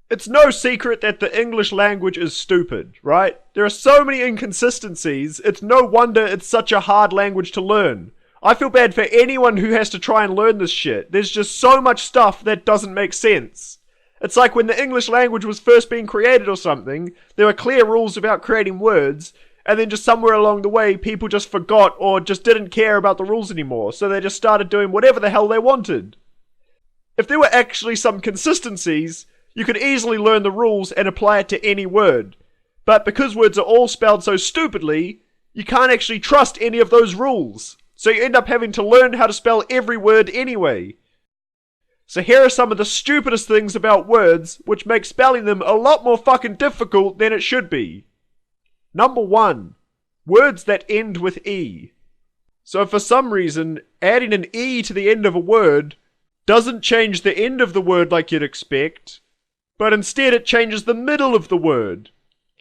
It's no secret that the English language is stupid, right? There are so many inconsistencies, it's no wonder it's such a hard language to learn. I feel bad for anyone who has to try and learn this shit. There's just so much stuff that doesn't make sense. It's like when the English language was first being created or something, there were clear rules about creating words, and then just somewhere along the way, people just forgot or just didn't care about the rules anymore, so they just started doing whatever the hell they wanted. If there were actually some consistencies, you could easily learn the rules and apply it to any word. But because words are all spelled so stupidly, you can't actually trust any of those rules. So you end up having to learn how to spell every word anyway. So here are some of the stupidest things about words, which make spelling them a lot more fucking difficult than it should be. Number 1. Words that end with E. So for some reason, adding an E to the end of a word doesn't change the end of the word like you'd expect, but instead it changes the middle of the word.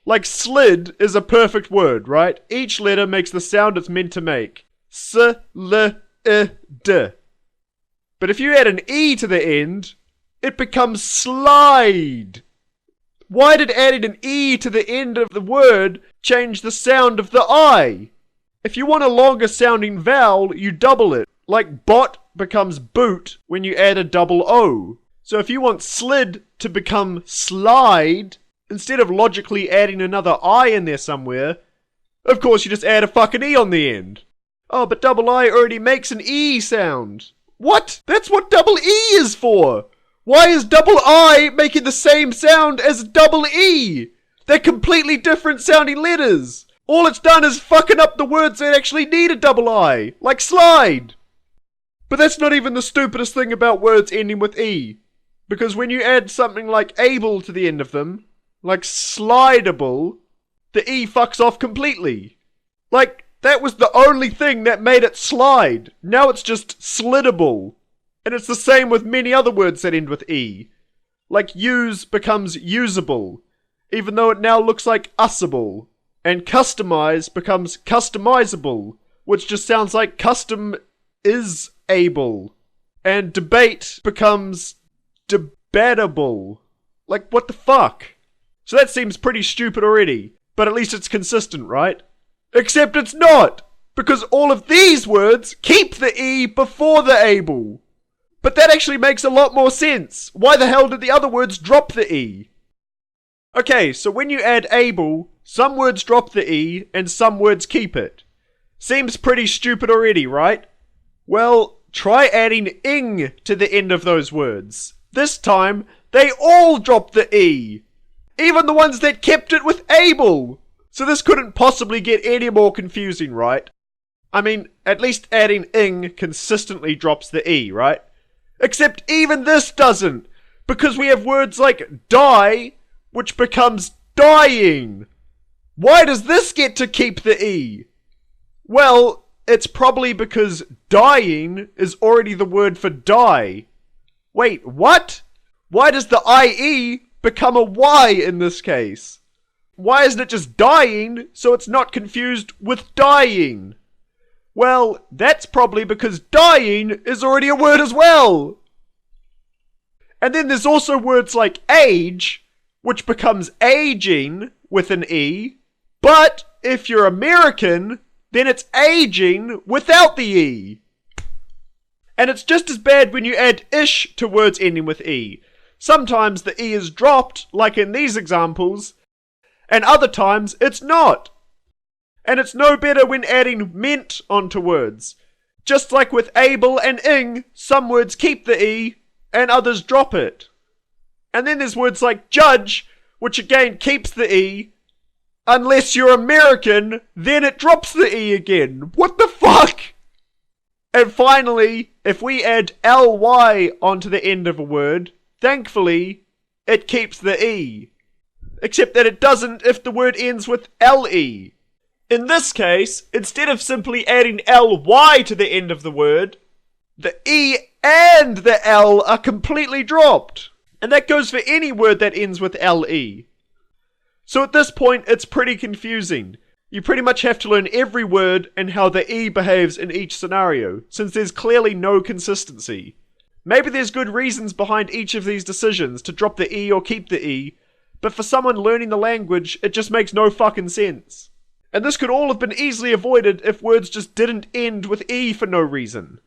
Like slid is a perfect word, right? Each letter makes the sound it's meant to make. S-l-i-d. But if you add an E to the end, it becomes slide. Why did adding an E to the end of the word change the sound of the I? If you want a longer sounding vowel, you double it. Like bot becomes boot when you add a double O. So if you want slid to become slide, instead of logically adding another I in there somewhere, of course you just add a fucking E on the end. Oh, but double I already makes an E sound. What? That's what double E is for! Why is double I making the same sound as double E? They're completely different sounding letters. All it's done is fucking up the words that actually need a double I, like slide. But that's not even the stupidest thing about words ending with E. Because when you add something like able to the end of them, like slideable, the E fucks off completely. Like, that was the only thing that made it slide. Now it's just slidable. And it's the same with many other words that end with E. Like use becomes usable, even though it now looks like usable. And customize becomes customizable, which just sounds like custom is able. And debate becomes debatable. Like, what the fuck? So that seems pretty stupid already, but at least it's consistent, right? Except it's not! Because all of these words keep the E before the able. But that actually makes a lot more sense. Why the hell did the other words drop the E? Okay, so when you add able, some words drop the E and some words keep it. Seems pretty stupid already, right? Well, try adding ing to the end of those words. This time, they all drop the E. Even the ones that kept it with able. So this couldn't possibly get any more confusing, right? I mean, at least adding ing consistently drops the E, right? Except even this doesn't, because we have words like die, which becomes dying. Why does this get to keep the E? Well, it's probably because dying is already the word for die. Wait, what? Why does the IE become a Y in this case? Why isn't it just dying so it's not confused with dying? Well, that's probably because dying is already a word as well. And then there's also words like age, which becomes aging with an E. But if you're American, then it's aging without the E. And it's just as bad when you add ish to words ending with E. Sometimes the E is dropped, like in these examples, and other times it's not. And it's no better when adding meant onto words. Just like with able and ing, some words keep the E and others drop it. And then there's words like judge, which again keeps the E. Unless you're American, then it drops the E again. What the fuck? And finally, if we add ly onto the end of a word, thankfully, it keeps the E. Except that it doesn't if the word ends with le. In this case, instead of simply adding ly to the end of the word, the E and the L are completely dropped. And that goes for any word that ends with le. So at this point, it's pretty confusing. You pretty much have to learn every word and how the E behaves in each scenario, since there's clearly no consistency. Maybe there's good reasons behind each of these decisions to drop the E or keep the E, but for someone learning the language, it just makes no fucking sense. And this could all have been easily avoided if words just didn't end with E for no reason.